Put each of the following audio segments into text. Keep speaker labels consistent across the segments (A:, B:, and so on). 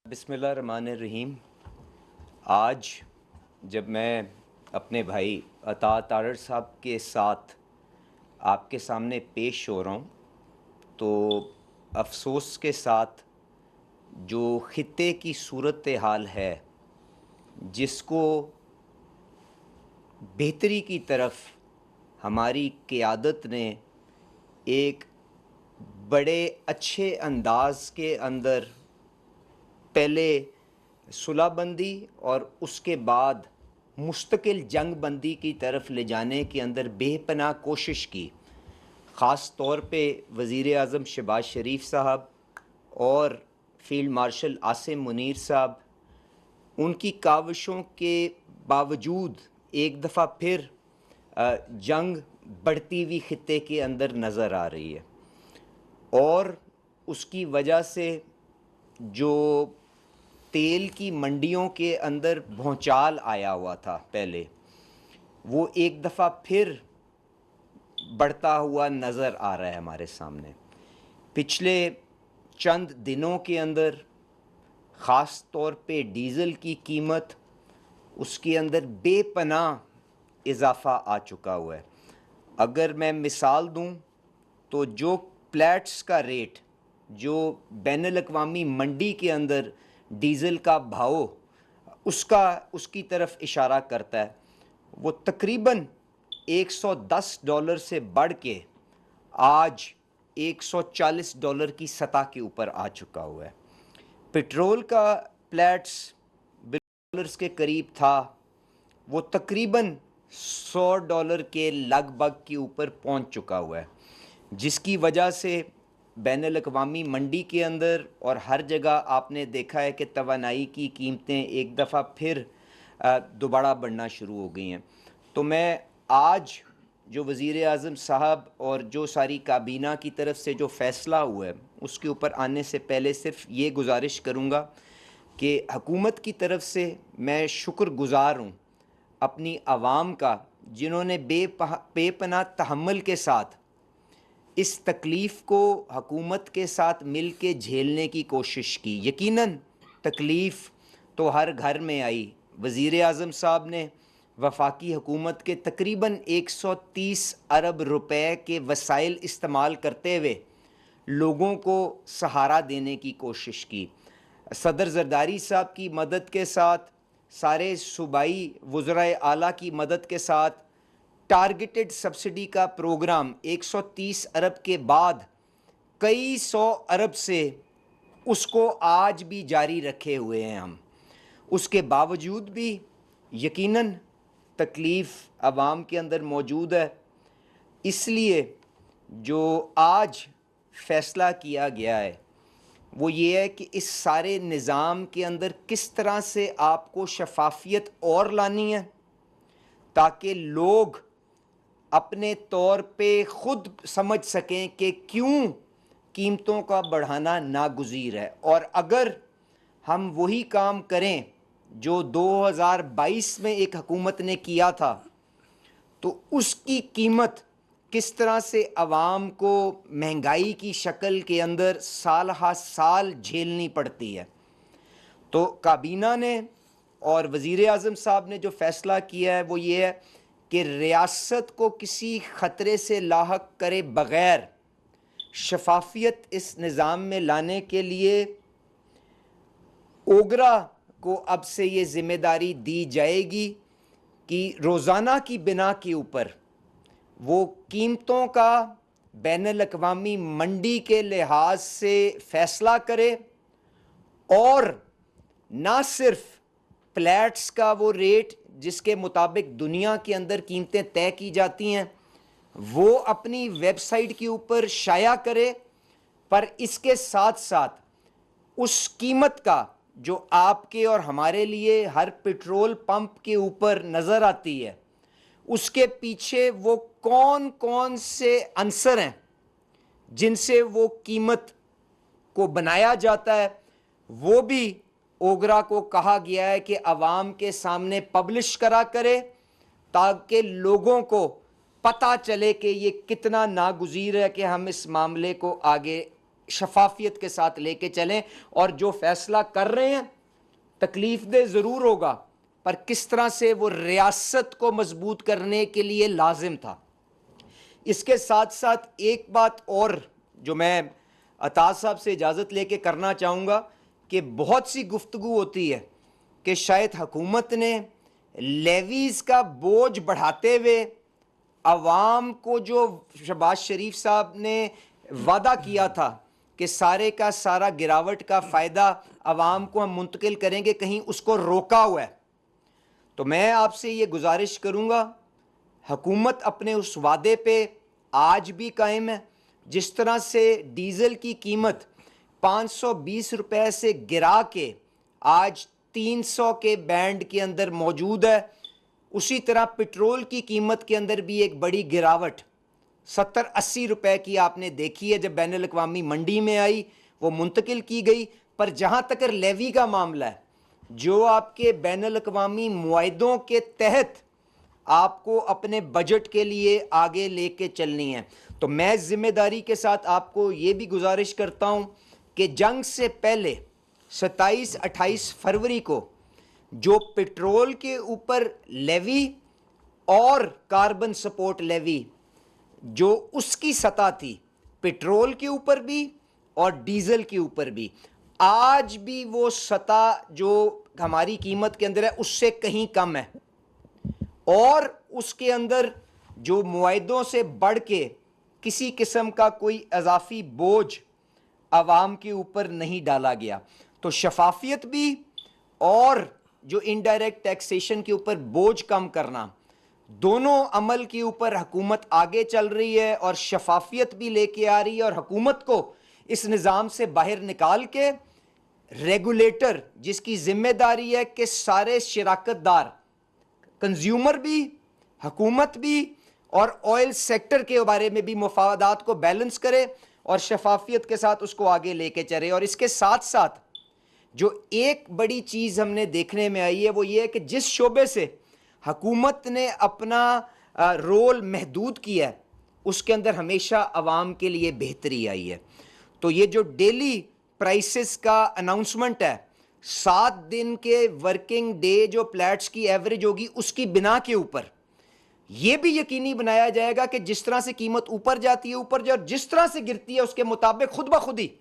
A: बिस्मिल्लाहिर्रहमानिर्रहीम। आज जब मैं अपने भाई अता तारड़ साहब के साथ आपके सामने पेश हो रहा हूँ, तो अफ़सोस के साथ जो ख़ित्ते की सूरत हाल है, जिसको बेहतरी की तरफ हमारी क़यादत ने एक बड़े अच्छे अंदाज़ के अंदर पहले सुलहबंदी और उसके बाद मुस्तकिल जंग बंदी की तरफ ले जाने के अंदर बेपनाह कोशिश की। ख़ास तौर पे वज़ीर आज़म शहबाज शरीफ साहब और फ़ील्ड मार्शल आसिम मुनीर साहब, उनकी काविशों के बावजूद एक दफ़ा फिर जंग बढ़ती हुई ख़ित्ते के अंदर नज़र आ रही है। और उसकी वजह से जो तेल की मंडियों के अंदर भौचाल आया हुआ था पहले, वो एक दफ़ा फिर बढ़ता हुआ नज़र आ रहा है हमारे सामने। पिछले चंद दिनों के अंदर ख़ास तौर पे डीज़ल की कीमत, उसके अंदर बेपनाह इजाफ़ा आ चुका हुआ है। अगर मैं मिसाल दूं तो जो प्लेट्स का रेट, जो बैनुल-अक़वामी मंडी के अंदर डीज़ल का भाव उसकी तरफ इशारा करता है, वो तकरीबन $110 से बढ़ के आज $140 की सतह के ऊपर आ चुका हुआ है। पेट्रोल का प्लेट्स $100 के करीब था, वो तकरीबन $100 के लगभग के ऊपर पहुंच चुका हुआ है, जिसकी वजह से बैनुल-अक़वामी मंडी के अंदर और हर जगह आपने देखा है कि तवानाई की कीमतें एक दफ़ा फिर दोबारा बढ़ना शुरू हो गई हैं। तो मैं आज जो वज़ीर आज़म साहब और जो सारी काबीना की तरफ से जो फ़ैसला हुआ है, उसके ऊपर आने से पहले सिर्फ़ ये गुजारिश करूँगा कि हुकूमत की तरफ से मैं शुक्रगुज़ार हूँ अपनी आवाम का, जिन्होंने बेपनाह तहम्मुल के साथ इस तकलीफ़ को हुकूमत के साथ मिल के झेलने की कोशिश की। यकीनन तकलीफ़ तो हर घर में आई। वज़ीर आज़म साहब ने वफाकी हुकूमत के तकरीबन 130 अरब रुपए के वसाइल इस्तेमाल करते हुए लोगों को सहारा देने की कोशिश की। सदर ज़रदारी साहब की मदद के साथ, सारे सूबाई वज़राए आला की मदद के साथ टारगेटेड सब्सिडी का प्रोग्राम 130 अरब के बाद कई 100 अरब से उसको आज भी जारी रखे हुए हैं हम। उसके बावजूद भी यकीनन तकलीफ़ आवाम के अंदर मौजूद है। इसलिए जो आज फ़ैसला किया गया है वो ये है कि इस सारे निज़ाम के अंदर किस तरह से आपको शफाफियत और लानी है, ताकि लोग अपने तौर पे ख़ुद समझ सकें कि क्यों कीमतों का बढ़ाना नागुज़ीर है। और अगर हम वही काम करें जो 2022 में एक हुकूमत ने किया था, तो उसकी कीमत किस तरह से आवाम को महंगाई की शक्ल के अंदर साल हा साल झेलनी पड़ती है। तो काबीना ने और वज़ीर आज़म साहब ने जो फ़ैसला किया है वो ये है कि रियासत को किसी ख़तरे से लाहक करे बग़ैर शफाफियत इस निज़ाम में लाने के लिए ओगरा को अब से ये ज़िम्मेदारी दी जाएगी कि रोज़ाना की बिना के ऊपर वो कीमतों का बैनुल-अक़वामी मंडी के लिहाज से फ़ैसला करे, और ना सिर्फ प्लेट्स का वो रेट जिसके मुताबिक दुनिया के अंदर कीमतें तय की जाती हैं वो अपनी वेबसाइट के ऊपर शाया करे, पर इसके साथ साथ उस कीमत का जो आपके और हमारे लिए हर पेट्रोल पंप के ऊपर नज़र आती है, उसके पीछे वो कौन कौन से अंसर हैं जिनसे वो कीमत को बनाया जाता है, वो भी ओगरा को कहा गया है कि आवाम के सामने पब्लिश करा करे, ताकि लोगों को पता चले कि ये कितना नागुज़ीर है कि हम इस मामले को आगे शफाफियत के साथ लेके चलें, और जो फैसला कर रहे हैं तकलीफ दे ज़रूर होगा, पर किस तरह से वो रियासत को मजबूत करने के लिए लाजिम था। इसके साथ साथ एक बात और जो मैं अताज साहब से इजाज़त लेके करना चाहूँगा कि बहुत सी गुफ्तगू होती है कि शायद हुकूमत ने लेवीज़ का बोझ बढ़ाते हुए अवाम को, जो शहबाज शरीफ साहब ने वादा किया था कि सारे का सारा गिरावट का फ़ायदा अवाम को हम मुंतकिल करेंगे, कहीं उसको रोका हुआ है। तो मैं आपसे ये गुजारिश करूँगा, हुकूमत अपने उस वादे पे आज भी कायम है। जिस तरह से डीज़ल की कीमत 520 रुपए से गिरा के आज 300 के बैंड के अंदर मौजूद है, उसी तरह पेट्रोल की कीमत के अंदर भी एक बड़ी गिरावट 70-80 रुपए की आपने देखी है। जब बैनुल अक़वामी मंडी में आई वो मुंतकिल की गई, पर जहाँ तक लेवी का मामला है, जो आपके बैनुल अक़वामी मुआहिदों के तहत आपको अपने बजट के लिए आगे लेके चलनी है, तो मैं ज़िम्मेदारी के साथ आपको ये भी गुजारिश करता हूँ कि जंग से पहले 27-28 फरवरी को जो पेट्रोल के ऊपर लेवी और कार्बन सपोर्ट लेवी जो उसकी सतह थी, पेट्रोल के ऊपर भी और डीजल के ऊपर भी, आज भी वो सतह जो हमारी कीमत के अंदर है उससे कहीं कम है, और उसके अंदर जो मुआहिदों से बढ़ के किसी किस्म का कोई इजाफी बोझ आवाम के ऊपर नहीं डाला गया। तो शफाफियत भी और जो इनडायरेक्ट टैक्सेशन के ऊपर बोझ कम करना, दोनों अमल के ऊपर हुकूमत आगे चल रही है और शफाफियत भी लेके आ रही है, और हुकूमत को इस निज़ाम से बाहर निकाल के रेगुलेटर जिसकी जिम्मेदारी है कि सारे शराकतदार, कंज्यूमर भी, हुकूमत भी और ऑयल सेक्टर के बारे में भी मफादात को बैलेंस करे और शफाफियत के साथ उसको आगे लेके चले। और इसके साथ साथ जो एक बड़ी चीज़ हमने देखने में आई है वो ये है कि जिस शोबे से हुकूमत ने अपना रोल महदूद किया है उसके अंदर हमेशा आवाम के लिए बेहतरी आई है। तो ये जो डेली प्राइसेस का अनाउंसमेंट है, 7 दिन के वर्किंग डे जो प्लेट्स की एवरेज होगी उसकी बिना के ऊपर यह भी यकीनी बनाया जाएगा कि जिस तरह से कीमत ऊपर जाती है ऊपर जाए, और जिस तरह से गिरती है उसके मुताबिक खुद ब खुद ही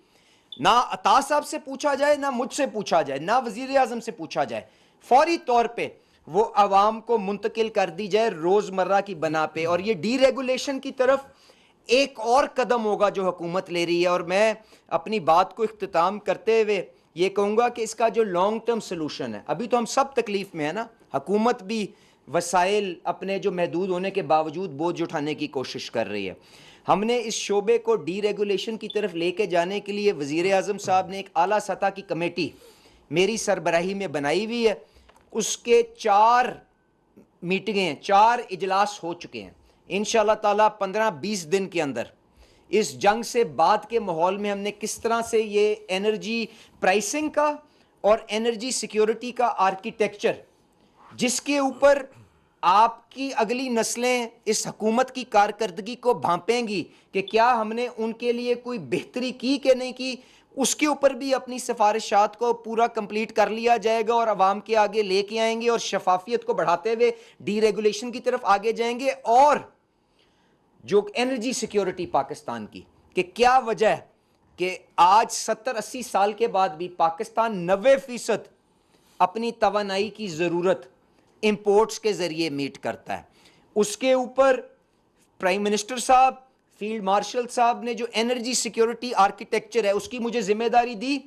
A: ना अता साहब से पूछा जाए, ना मुझसे पूछा जाए, ना वजीर आजम से पूछा जाए, फौरी तौर पे वो अवाम को मुंतकिल कर दी जाए रोजमर्रा की बना पे। और ये डीरेगुलेशन की तरफ एक और कदम होगा जो हुकूमत ले रही है। और मैं अपनी बात को इख्तिताम करते हुए ये कहूँगा कि इसका जो लॉन्ग टर्म सोल्यूशन है, अभी तो हम सब तकलीफ में है ना, हुकूमत भी वसाइल अपने जो महदूद होने के बावजूद बोझ उठाने की कोशिश कर रही है। हमने इस शोबे को डीरेगुलेशन की तरफ लेके जाने के लिए वज़ीर आज़म साहब ने एक आला सतह की कमेटी मेरी सरबराही में बनाई हुई है। उसके 4 मीटिंगें, 4 इजलास हो चुके हैं। इंशाअल्लाह ताला 15-20 दिन के अंदर इस जंग से बाद के माहौल में हमने किस तरह से ये एनर्जी प्राइसिंग का और एनर्जी सिक्योरिटी का आर्किटेक्चर, जिसके ऊपर आपकी अगली नस्लें इस हुकूमत की कारकर्दगी को भांपेंगी कि क्या हमने उनके लिए कोई बेहतरी की कि नहीं की, उसके ऊपर भी अपनी सिफारिशात को पूरा कंप्लीट कर लिया जाएगा और अवाम के आगे लेके आएंगे और शफाफियत को बढ़ाते हुए डीरेगुलेशन की तरफ आगे जाएंगे। और जो एनर्जी सिक्योरिटी पाकिस्तान की, कि क्या वजह है कि आज 70-80 साल के बाद भी पाकिस्तान 90% अपनी तवानाई की ज़रूरत इंपोर्ट्स के ज़रिए मीट करता है। उसके ऊपर प्राइम मिनिस्टर साहब, फील्ड मार्शल साहब ने जो एनर्जी सिक्योरिटी आर्किटेक्चर है उसकी मुझे जिम्मेदारी दी।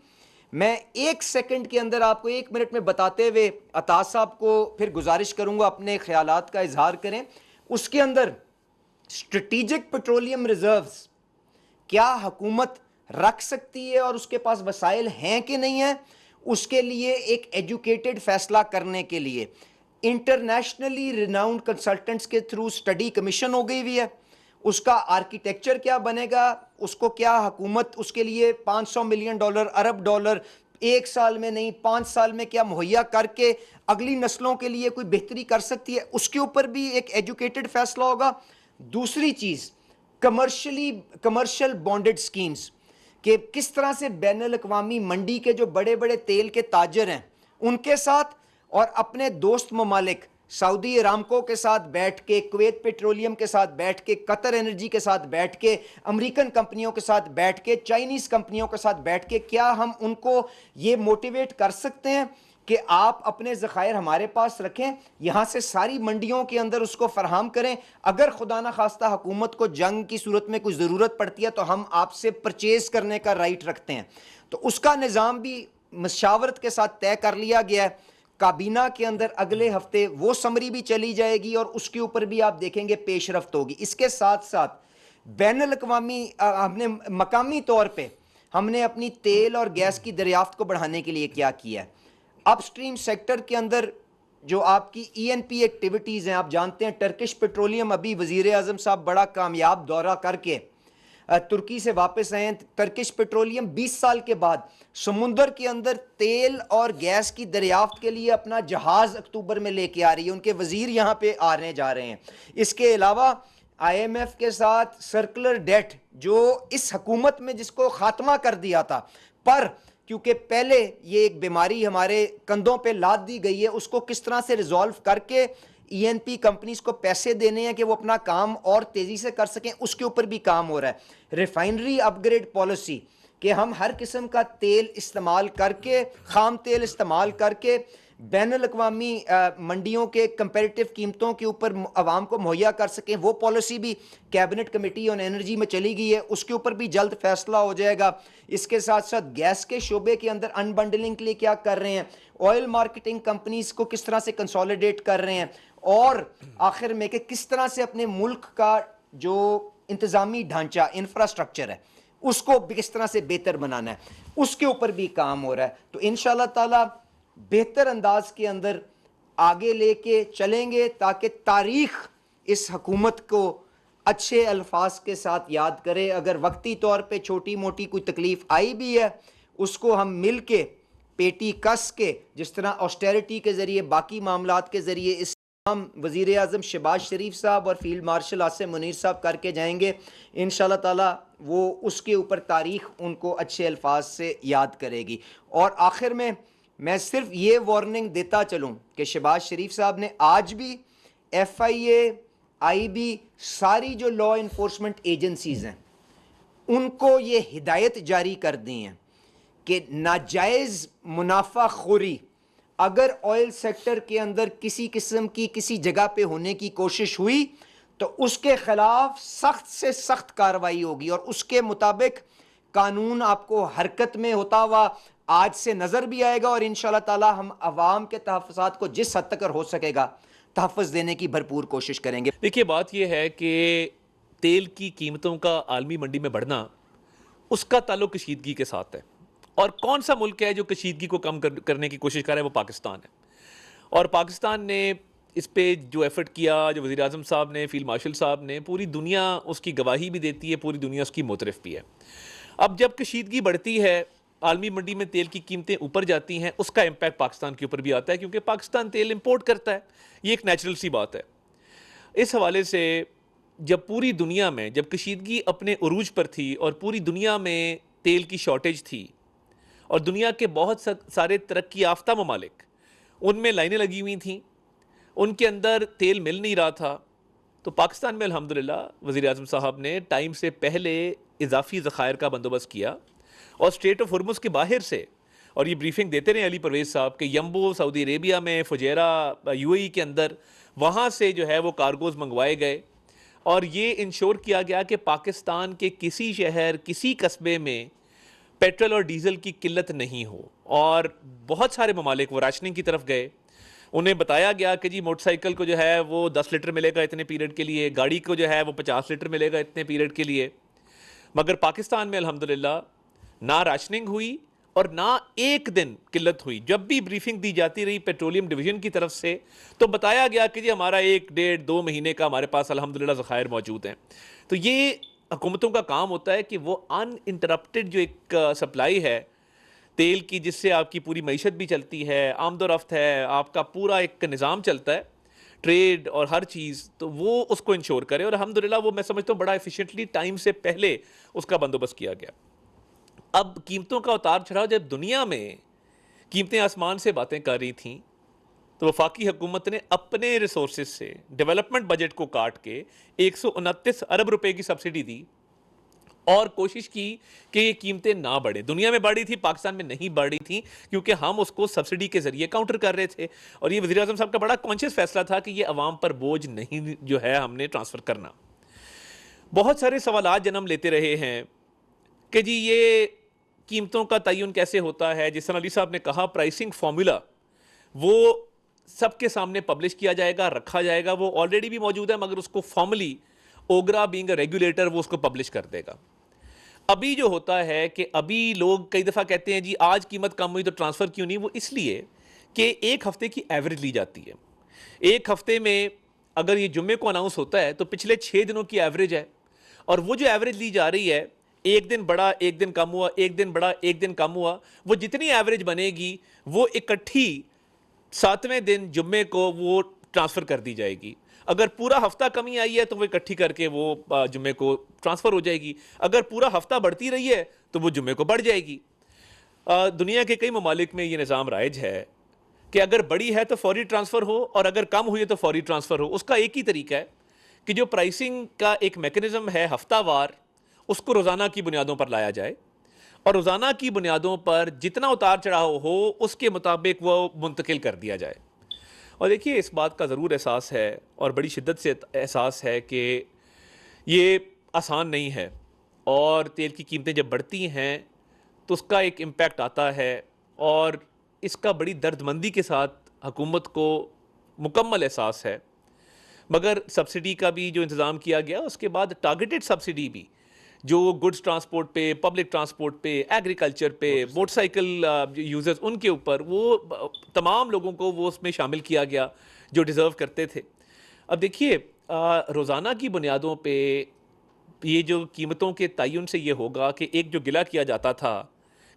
A: मैं 1 सेकंड के अंदर आपको 1 मिनट में बताते हुए अता साहब को फिर गुजारिश करूंगा अपने ख्यालात का इजहार करें। उसके अंदर स्ट्रेटेजिक पेट्रोलियम रिजर्व्स क्या हुकूमत रख सकती है और उसके पास वसाइल हैं कि नहीं है, उसके लिए एक एजुकेटेड फैसला करने के लिए इंटरनेशनली रिनाउंड कंसल्टेंट्स के थ्रू स्टडी कमीशन हो गई हुई है। उसका आर्किटेक्चर क्या बनेगा, उसको क्या हुकूमत उसके लिए $500 मिलियन, अरब डॉलर 1 साल में नहीं 5 साल में क्या मुहैया करके अगली नस्लों के लिए कोई बेहतरी कर सकती है, उसके ऊपर भी एक एजुकेटेड फैसला होगा। दूसरी चीज़ कमर्शियल बॉन्डेड स्कीम्स, कि किस तरह से बैनुल अक़वामी मंडी के जो बड़े बड़े तेल के ताजर हैं उनके साथ और अपने दोस्त ममालिक सऊदी अरामको के साथ बैठ के, कुवैत पेट्रोलियम के साथ बैठ के, कतर एनर्जी के साथ बैठ के, अमेरिकन कंपनियों के साथ बैठ के, चाइनीज़ कंपनियों के साथ बैठ के, क्या हम उनको ये मोटिवेट कर सकते हैं कि आप अपने ज़खायर हमारे पास रखें, यहाँ से सारी मंडियों के अंदर उसको फराहम करें। अगर खुदा न खास्ता हुकूमत को जंग की सूरत में कोई ज़रूरत पड़ती है तो हम आपसे परचेज़ करने का राइट रखते हैं। तो उसका निज़ाम भी मशावरत के साथ तय कर लिया गया है। काबीना के अंदर अगले हफ्ते वो समरी भी चली जाएगी और उसके ऊपर भी आप देखेंगे पेशरफ्त होगी। इसके साथ साथ बैनुल अक़वामी हमने मकामी तौर पे हमने अपनी तेल और गैस की दरियाफ्त को बढ़ाने के लिए क्या किया है। अपस्ट्रीम सेक्टर के अंदर जो आपकी ENP एक्टिविटीज़ हैं, आप जानते हैं टर्किश पेट्रोलियम अभी वज़ीर आज़म साहब बड़ा कामयाब दौरा करके तुर्की से वापस आए हैं। टर्किश पेट्रोलियम 20 साल के बाद समुंदर के अंदर तेल और गैस की दरियाफ्त के लिए अपना जहाज़ अक्टूबर में लेके आ रही है। उनके वज़ीर यहाँ पे आने जा रहे हैं। इसके अलावा IMF के साथ सर्कुलर डेट जो इस हुकूमत में जिसको ख़ात्मा कर दिया था, पर क्योंकि पहले ये एक बीमारी हमारे कंधों पे लाद दी गई है, उसको किस तरह से रिजॉल्व करके ENP कंपनीज को पैसे देने हैं कि वो अपना काम और तेज़ी से कर सकें, उसके ऊपर भी काम हो रहा है। रिफाइनरी अपग्रेड पॉलिसी कि हम हर किस्म का तेल इस्तेमाल करके, खाम तेल इस्तेमाल करके बैनुल अक़वामी मंडियों के कंपेरेटिव कीमतों के ऊपर आवाम को मुहैया कर सकें, वो पॉलिसी भी कैबिनेट कमेटी ऑन एनर्जी में चली गई है, उसके ऊपर भी जल्द फैसला हो जाएगा। इसके साथ साथ गैस के शोबे के अंदर अनबंडलिंग के लिए क्या कर रहे हैं, ऑयल मार्केटिंग कंपनीज को किस तरह से कंसोलिडेट कर रहे हैं, और आखिर में कि किस तरह से अपने मुल्क का जो इंतज़ामी ढांचा इंफ्रास्ट्रक्चर है उसको किस तरह से बेहतर बनाना है, उसके ऊपर भी काम हो रहा है। तो इंशाअल्लाह ताला बेहतर अंदाज के अंदर आगे लेके चलेंगे ताकि तारीख इस हुकूमत को अच्छे अल्फाज के साथ याद करे। अगर वक्ती तौर पे छोटी मोटी कोई तकलीफ आई भी है उसको हम मिल के पेटी कस के, जिस तरह ऑस्टेरिटी के ज़रिए बाकी मामलात के ज़रिए इस हम वज़ीर आज़म शहबाज शरीफ साहब और फील्ड मार्शल आसिम मुनीर साहब करके जाएंगे, इंशाअल्लाह ताला वो उसके ऊपर तारीख उनको अच्छे अल्फाज से याद करेगी। और आखिर में मैं सिर्फ ये वार्निंग देता चलूँ कि शहबाज शरीफ साहब ने आज भी FIA, IB, सारी जो लॉ इन्फोर्समेंट एजेंसीज़ हैं उनको ये हिदायत जारी कर दी हैं कि नाजायज़ मुनाफाखोरी अगर ऑयल सेक्टर के अंदर किसी किस्म की किसी जगह पे होने की कोशिश हुई तो उसके खिलाफ सख्त से सख्त कार्रवाई होगी, और उसके मुताबिक कानून आपको हरकत में होता हुआ आज से नज़र भी आएगा। और इंशाअल्लाह ताला हम आवाम के तहफ़्फ़ुज़ात को जिस हद तक हो सकेगा तहफ़्फ़ुज़ देने की भरपूर कोशिश करेंगे।
B: देखिए, बात यह है कि तेल की कीमतों का आलमी मंडी में बढ़ना, उसका ताल्लुक कशीदगी के साथ है। और कौन सा मुल्क है जो कशीदगी को कम करने की कोशिश कर रहा है, वो पाकिस्तान है। और पाकिस्तान ने इस पे जो एफर्ट किया, जो वज़ीर आज़म साहब ने, फील्ड मार्शल साहब ने, पूरी दुनिया उसकी गवाही भी देती है, पूरी दुनिया उसकी मोतरफ भी है। अब जब कशीदगी बढ़ती है, आलमी मंडी में तेल की कीमतें ऊपर जाती हैं, उसका इम्पैक्ट पाकिस्तान के ऊपर भी आता है, क्योंकि पाकिस्तान तेल इंपोर्ट करता है। ये एक नेचुरल सी बात है। इस हवाले से जब पूरी दुनिया में, जब कशीदगी अपने उरूज पर थी और पूरी दुनिया में तेल की शॉर्टेज थी और दुनिया के बहुत सारे तरक्की याफ्ता ममालिक, उनमें लाइनें लगी हुई थीं, उनके अंदर तेल मिल नहीं रहा था, तो पाकिस्तान में अल्हम्दुलिल्लाह वज़ीर आज़म साहब ने टाइम से पहले इजाफ़ी ज़खायर का बंदोबस्त किया और स्ट्रेट ऑफ हुर्मुज़ के बाहर से, और ये ब्रीफिंग देते रहे अली परवेज़ साहब के यम्बो सऊदी अरेबिया में, फुजैरा UAE के अंदर, वहाँ से जो है वो कार्गोज़ मंगवाए गए और ये इंश्योर किया गया कि पाकिस्तान के किसी शहर, किसी कस्बे में पेट्रोल और डीजल की किल्लत नहीं हो। और बहुत सारे ममालिक वो राशनिंग की तरफ गए, उन्हें बताया गया कि जी मोटरसाइकिल को जो है वो 10 लीटर मिलेगा इतने पीरियड के लिए, गाड़ी को जो है वो 50 लीटर मिलेगा इतने पीरियड के लिए। मगर पाकिस्तान में अल्हम्दुलिल्लाह ना राशनिंग हुई और ना एक दिन किल्लत हुई। जब भी ब्रीफिंग दी जाती रही पेट्रोलियम डिवीज़न की तरफ से, तो बताया गया कि जी हमारा 1, 1.5, 2 महीने का हमारे पास अल्हम्दुलिल्लाह ज़खायर मौजूद हैं। तो ये हुकूमतों का काम होता है कि वो अनइंटरप्टेड जो एक सप्लाई है तेल की, जिससे आपकी पूरी मईशत भी चलती है, आमदोरफ्त है, आपका पूरा एक निज़ाम चलता है, ट्रेड और हर चीज़, तो वो उसको इंश्योर करे। और अल्हम्दुलिल्लाह वो मैं समझता हूँ बड़ा एफिशिएंटली टाइम से पहले उसका बंदोबस्त किया गया। अब कीमतों का उतार चढ़ाव, जब दुनिया में कीमतें आसमान से बातें कर रही थीं, तो वफाकी हुकूमत ने अपने रिसोर्सेज से डेवलपमेंट बजट को काट के 129 अरब रुपए की सब्सिडी दी और कोशिश की कि ये कीमतें ना बढ़े। दुनिया में बढ़ी थी, पाकिस्तान में नहीं बढ़ी थी, क्योंकि हम उसको सब्सिडी के जरिए काउंटर कर रहे थे। और ये वज़ीर आज़म साहब का बड़ा कॉन्शियस फैसला था कि ये अवाम पर बोझ नहीं जो है हमने ट्रांसफ़र करना। बहुत सारे सवालात जन्म लेते रहे हैं कि जी ये कीमतों का तयन कैसे होता है। जिस तरह अली साहब ने कहा, प्राइसिंग फार्मूला वो सबके सामने पब्लिश किया जाएगा, रखा जाएगा। वो ऑलरेडी भी मौजूद है, मगर उसको formally OGRA being a regulator वो उसको पब्लिश कर देगा। अभी जो होता है कि अभी लोग कई दफ़ा कहते हैं जी आज कीमत कम हुई तो ट्रांसफ़र क्यों नहीं। वो इसलिए कि एक हफ्ते की एवरेज ली जाती है। एक हफ्ते में अगर ये जुम्मे को अनाउंस होता है तो पिछले 6 दिनों की एवरेज है, और वो जो एवरेज ली जा रही है, एक दिन बढ़ा एक दिन कम हुआ, एक दिन बढ़ा एक दिन कम हुआ, वो जितनी एवरेज बनेगी वो इकट्ठी 7वें दिन जुम्मे को वो ट्रांसफ़र कर दी जाएगी। अगर पूरा हफ्ता कमी आई है तो वो इकट्ठी करके वो जुम्मे को ट्रांसफ़र हो जाएगी। अगर पूरा हफ्ता बढ़ती रही है तो वो जुम्मे को बढ़ जाएगी। दुनिया के कई ममालिक में ये निज़ाम राइज है कि अगर बड़ी है तो फौरी ट्रांसफ़र हो, और अगर कम हुई है तो फौरी ट्रांसफ़र हो। उसका एक ही तरीका है कि जो प्राइसिंग का एक मैकेनिज़्म है हफ्तावार, उसको रोज़ाना की बुनियादों पर लाया जाए, और रोज़ाना की बुनियादों पर जितना उतार चढ़ाव हो उसके मुताबिक वो मुंतकिल कर दिया जाए। और देखिए, इस बात का ज़रूर एहसास है और बड़ी शिद्दत से एहसास है कि ये आसान नहीं है, और तेल की कीमतें जब बढ़ती हैं तो उसका एक इम्पैक्ट आता है, और इसका बड़ी दर्दमंदी के साथ हुकूमत को मुकम्मल एहसास है। मगर सब्सिडी का भी जो इंतज़ाम किया गया, उसके बाद टारगेटेड सब्सिडी भी जो गुड्स ट्रांसपोर्ट पे, पब्लिक ट्रांसपोर्ट पे, एग्रीकल्चर पे, मोटरसाइकिल यूज़र्स, उनके ऊपर वो तमाम लोगों को वो उसमें शामिल किया गया जो डिज़र्व करते थे। अब देखिए, रोज़ाना की बुनियादों पे ये जो कीमतों के तयन से ये होगा कि एक जो गिला किया जाता था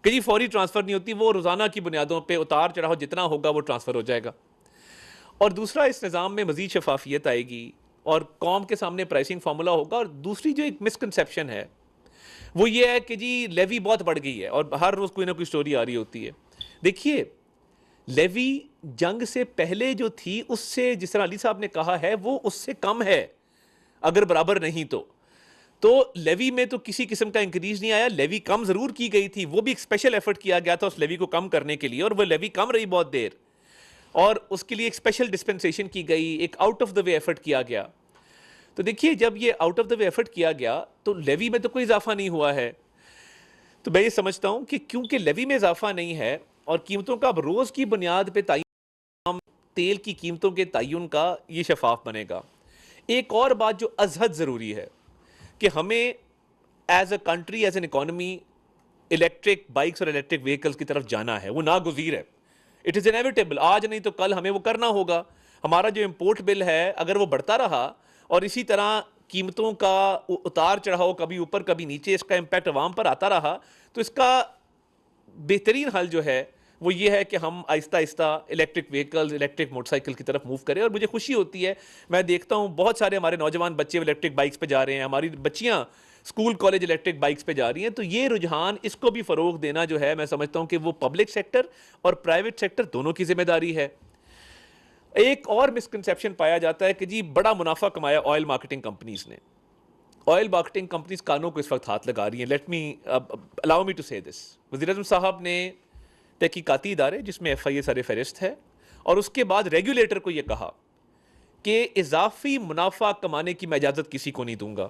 B: कि जी फौरी ट्रांसफ़र नहीं होती, वो रोज़ाना की बुनियादों पे उतार चढ़ाव जितना होगा वो ट्रांसफ़र हो जाएगा। और दूसरा, इस निज़ाम में मज़ीद शफाफियत आएगी और कौम के सामने प्राइसिंग फार्मूला होगा। और दूसरी जो एक मिसकंसेप्शन है वो ये है कि जी लेवी बहुत बढ़ गई है, और हर रोज़ कोई ना कोई स्टोरी आ रही होती है। देखिए, लेवी जंग से पहले जो थी उससे, जिस तरह अली साहब ने कहा है, वो उससे कम है, अगर बराबर नहीं तो लेवी में तो किसी किस्म का इंक्रीज नहीं आया। लेवी कम ज़रूर की गई थी, वो भी एक स्पेशल एफर्ट किया गया था उस लेवी को कम करने के लिए, और वो लेवी कम रही बहुत देर, और उसके लिए एक स्पेशल डिस्पेंसेशन की गई, एक out of the way effort किया गया। तो देखिए, जब ये out of the way effort किया गया तो लेवी में तो कोई इजाफा नहीं हुआ है। तो मैं ये समझता हूं कि क्योंकि लेवी में इजाफा नहीं है और कीमतों का अब रोज़ की बुनियाद पे तयन, तेल की कीमतों के तयन का ये शफाफ बनेगा। एक और बात जो अजहद ज़रूरी है कि हमें as a country, as an economy, electric bikes और इलेक्ट्रिक व्हीकल्स की तरफ जाना है। वो नागुज़ीर है, इट इज़ इनएविटेबल। आज नहीं तो कल हमें वो करना होगा। हमारा जो इम्पोर्ट बिल है, अगर वो बढ़ता रहा और इसी तरह कीमतों का उतार चढ़ाव कभी ऊपर कभी नीचे, इसका इम्पैक्ट अवाम पर आता रहा, तो इसका बेहतरीन हल जो है वो ये है कि हम Aahista Aahista electric vehicles, electric motorcycle की तरफ मूव करें। और मुझे खुशी होती है, मैं देखता हूँ बहुत सारे हमारे नौजवान बच्चे इलेक्ट्रिक बाइक्स पे जा रहे हैं, हमारी बच्चियाँ स्कूल कॉलेज इलेक्ट्रिक बाइक्स पे जा रही हैं। तो ये रुझान, इसको भी फ़रोग देना जो है, मैं समझता हूँ कि वो पब्लिक सेक्टर और प्राइवेट सेक्टर दोनों की जिम्मेदारी है। एक और मिसकंसेप्शन पाया जाता है कि जी बड़ा मुनाफा कमाया ऑयल मार्केटिंग कंपनीज ने। ऑयल मार्केटिंग कंपनीज कानों को इस वक्त हाथ लगा रही हैं। Let me allow me to say this. वज़ीर आज़म साहब ने तहकीकाती इदारे, जिसमें FIA सर फहरिस्त है, और उसके बाद रेगुलेटर को यह कहा कि इजाफी मुनाफा कमाने की मैं इजाज़त किसी को नहीं दूंगा,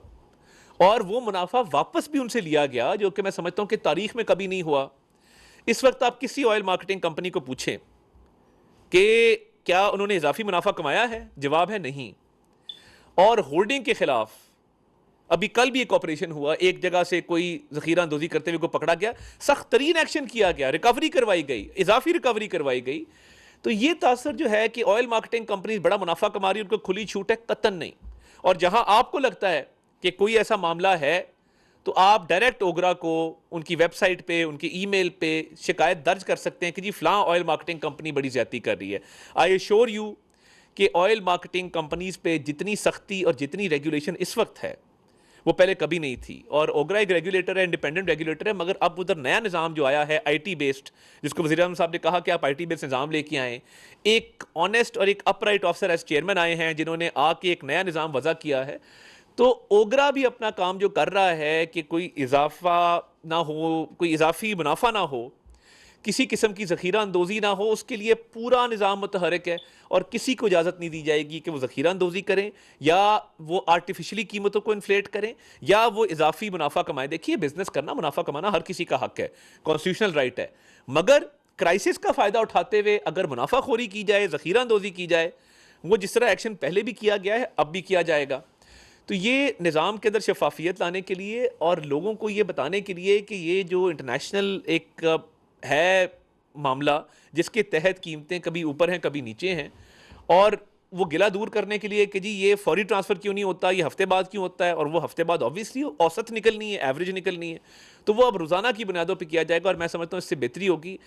B: और वो मुनाफा वापस भी उनसे लिया गया, जो कि मैं समझता हूं कि तारीख में कभी नहीं हुआ। इस वक्त आप किसी ऑयल मार्केटिंग कंपनी को पूछें कि क्या उन्होंने इजाफी मुनाफा कमाया है, जवाब है नहीं। और होल्डिंग के खिलाफ अभी कल भी एक ऑपरेशन हुआ, एक जगह से कोई जखीरा अंदोजी करते हुए को पकड़ा गया, सख्त तरीन एक्शन किया गया, रिकवरी करवाई गई, इजाफी रिकवरी करवाई गई। तो ये तासर जो है कि ऑयल मार्केटिंग कंपनी बड़ा मुनाफा कमा रही है, उनको खुली छूट है, कतन नहीं। और जहां आपको लगता है कि कोई ऐसा मामला है तो आप डायरेक्ट ओगरा को उनकी वेबसाइट पे, उनकी ईमेल पे शिकायत दर्ज कर सकते हैं कि जी फलां ऑयल मार्केटिंग कंपनी बड़ी ज्यादती कर रही है। आई एश्योर यू कि ऑयल मार्केटिंग कंपनीज पे जितनी सख्ती और जितनी रेगुलेशन इस वक्त है, वो पहले कभी नहीं थी। और ओगरा एक रेगुलेटर है, इंडिपेंडेंट रेगुलेटर है, मगर अब उधर नया निज़ाम जो आया है आईटी बेस्ड, जिसको वज़ीर आज़म साहब ने कहा कि आप आईटी बेस्ड निज़ाम लेके आएँ, एक ऑनेस्ट और एक अपराइट ऑफिसर एज चेयरमैन आए हैं जिन्होंने आके एक नया निज़ाम वज़ा किया है। तो ओगरा भी अपना काम जो कर रहा है कि कोई इजाफा ना हो, कोई इजाफी मुनाफा ना हो, किसी किस्म की ज़ख़ीरा अंदोज़ी ना हो, उसके लिए पूरा निज़ाम मुतहरक है और किसी को इजाज़त नहीं दी जाएगी कि वो ज़ख़ीरा अंदोज़ी करें या वो आर्टिफिशली कीमतों को इन्फ्लेट करें या वो इजाफी मुनाफा कमाएं। देखिए, बिजनेस करना, मुनाफा कमाना हर किसी का हक है, कॉन्स्टिट्यूशनल राइट है, मगर क्राइसिस का फ़ायदा उठाते हुए अगर मुनाफाखोरी की जाए, ज़ख़ीरा अंदोज़ी की जाए, वो जिस तरह एक्शन पहले भी किया गया है अब भी किया जाएगा। तो ये निज़ाम के अंदर शफाफियत लाने के लिए और लोगों को ये बताने के लिए कि ये जो इंटरनेशनल एक है मामला जिसके तहत कीमतें कभी ऊपर हैं कभी नीचे हैं, और वो गिला दूर करने के लिए कि जी ये फौरी ट्रांसफ़र क्यों नहीं होता, ये हफ्ते बाद क्यों होता है, और वो हफ्ते बाद ऑब्वियसली औसत निकलनी है, एवरेज निकलनी है, तो वो अब रोज़ाना की बुनियादों पे किया जाएगा और मैं समझता हूँ इससे बेहतरी होगी।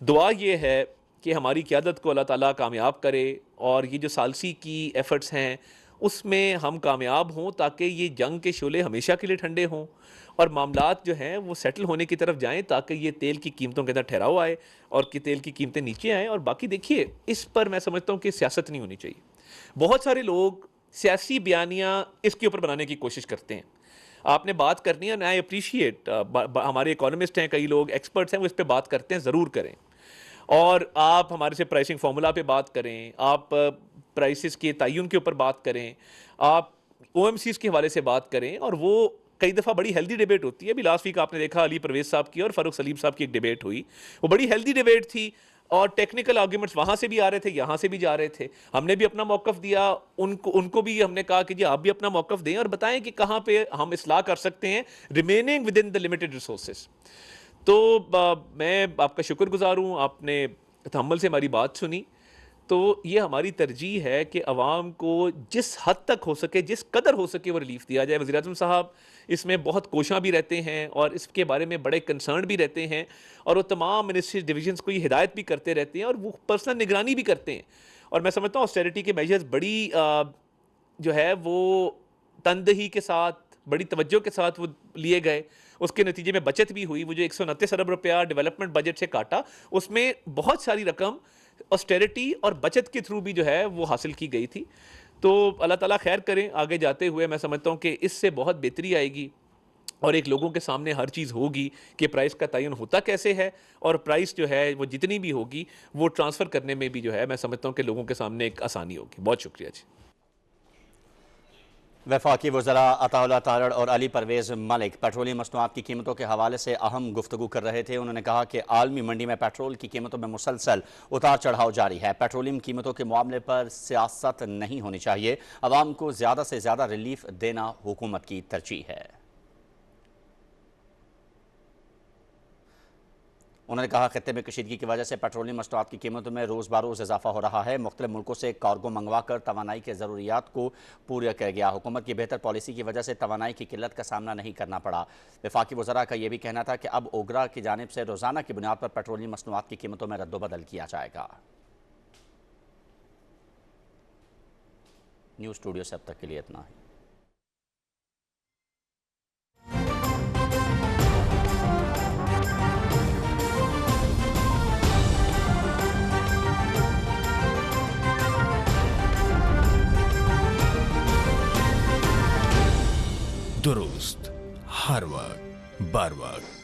B: दुआ ये है कि हमारी क़यादत को अल्लाह ताला कामयाब करे और ये जो सालसी की एफ़र्ट्स हैं उसमें हम कामयाब हों, ताकि ये जंग के शोले हमेशा के लिए ठंडे हों और मामलात जो हैं वो सेटल होने की तरफ जाएं, ताकि ये तेल की कीमतों के अंदर ठहराव आए और कि तेल की कीमतें नीचे आएँ। और बाकी देखिए, इस पर मैं समझता हूँ कि सियासत नहीं होनी चाहिए। बहुत सारे लोग सियासी बयानियाँ इसके ऊपर बनाने की कोशिश करते हैं। आपने बात करनी है, आई अप्रिशिएट, हमारे इकोनॉमिस्ट हैं, कई लोग एक्सपर्ट्स हैं, वो इस पर बात करते हैं, ज़रूर करें। और आप हमारे से प्राइसिंग फार्मूला पे बात करें, आप प्राइसेस के तयन के ऊपर बात करें, आप ओएमसीज के हवाले से बात करें, और वो कई दफ़ा बड़ी हेल्दी डिबेट होती है। अभी लास्ट वीक आपने देखा अली परवेज़ साहब की और फ़ारूक सलीम साहब की एक डिबेट हुई, वो बड़ी हेल्दी डिबेट थी और टेक्निकल आर्ग्यूमेंट्स वहाँ से भी आ रहे थे, यहाँ से भी जा रहे थे। हमने भी अपना मौक़िफ़ दिया, उनको भी हमने कहा कि जी आप भी अपना मौक़िफ़ दें और बताएं कि कहाँ पे हम इस्लाह कर सकते हैं, remaining with in the limited resources. तो मैं आपका शुक्रगुज़ार हूँ, आपने तहम्मुल से हमारी बात सुनी। तो ये हमारी तरजीह है कि अवाम को जिस हद तक हो सके, जिस कदर हो सके, वो रिलीफ दिया जाए। वज़ीर आज़म साहब इसमें बहुत कोशां भी रहते हैं और इसके बारे में बड़े कंसर्न भी रहते हैं, और वो तमाम मिनिस्ट्री डिविजन्स को ये हिदायत भी करते रहते हैं और वो पर्सनल निगरानी भी करते हैं। और मैं समझता हूँ ऑस्टेरिटी के मेजर्स बड़ी जो है वो तनदही के साथ, बड़ी तवज्जो के साथ वो लिए गए, उसके नतीजे में बचत भी हुई। वो जो 129 अरब रुपया डेवलपमेंट बजट से काटा, उसमें बहुत सारी रकम ऑस्टेरिटी और बचत के थ्रू भी जो है वो हासिल की गई थी। तो अल्लाह ताला खैर करें, आगे जाते हुए मैं समझता हूँ कि इससे बहुत बेहतरी आएगी और एक लोगों के सामने हर चीज़ होगी कि प्राइस का तयन होता कैसे है, और प्राइस जो है वो जितनी भी होगी वो ट्रांसफ़र करने में भी जो है मैं समझता हूँ कि लोगों के सामने एक आसानी होगी। बहुत शुक्रिया जी।
C: वफाकी वज़रा अताउल्लाह तारड़ और अली परवेज़ मलिक पेट्रोलियम मसनूआत की कीमतों के हवाले से अहम गुफ्तगू कर रहे थे। उन्होंने कहा कि आलमी मंडी में पेट्रोल की कीमतों में मुसलसल उतार चढ़ाव जारी है। पेट्रोलियम कीमतों के मामले पर सियासत नहीं होनी चाहिए, अवाम को ज़्यादा से ज़्यादा रिलीफ देना हुकूमत की तरजीह है। उन्होंने कहा खत्ते में कशीदगी की वजह से पेट्रोलियम मसनूआत की कीमतों में रोज़ बरोज़ इजाफा हो रहा है। मुख्तलिफ मुल्कों से कार्गो मंगवा कर तवानाई के ज़रूरियात को पूरा किया गया। हुकूमत की बेहतर पॉलिसी की वजह से तवानाई की किल्लत का सामना नहीं करना पड़ा। वफाकी वज़रा का यह भी कहना था कि अब ओगरा की जानिब से रोज़ाना की बुनियाद पर पेट्रोलियम मसनूआत की कीमतों में रद्दोबदल किया जाएगा। न्यूज़ स्टूडियो से अब तक के लिए इतना ही।
D: दुरुस्त हर वक्त बर वक्त।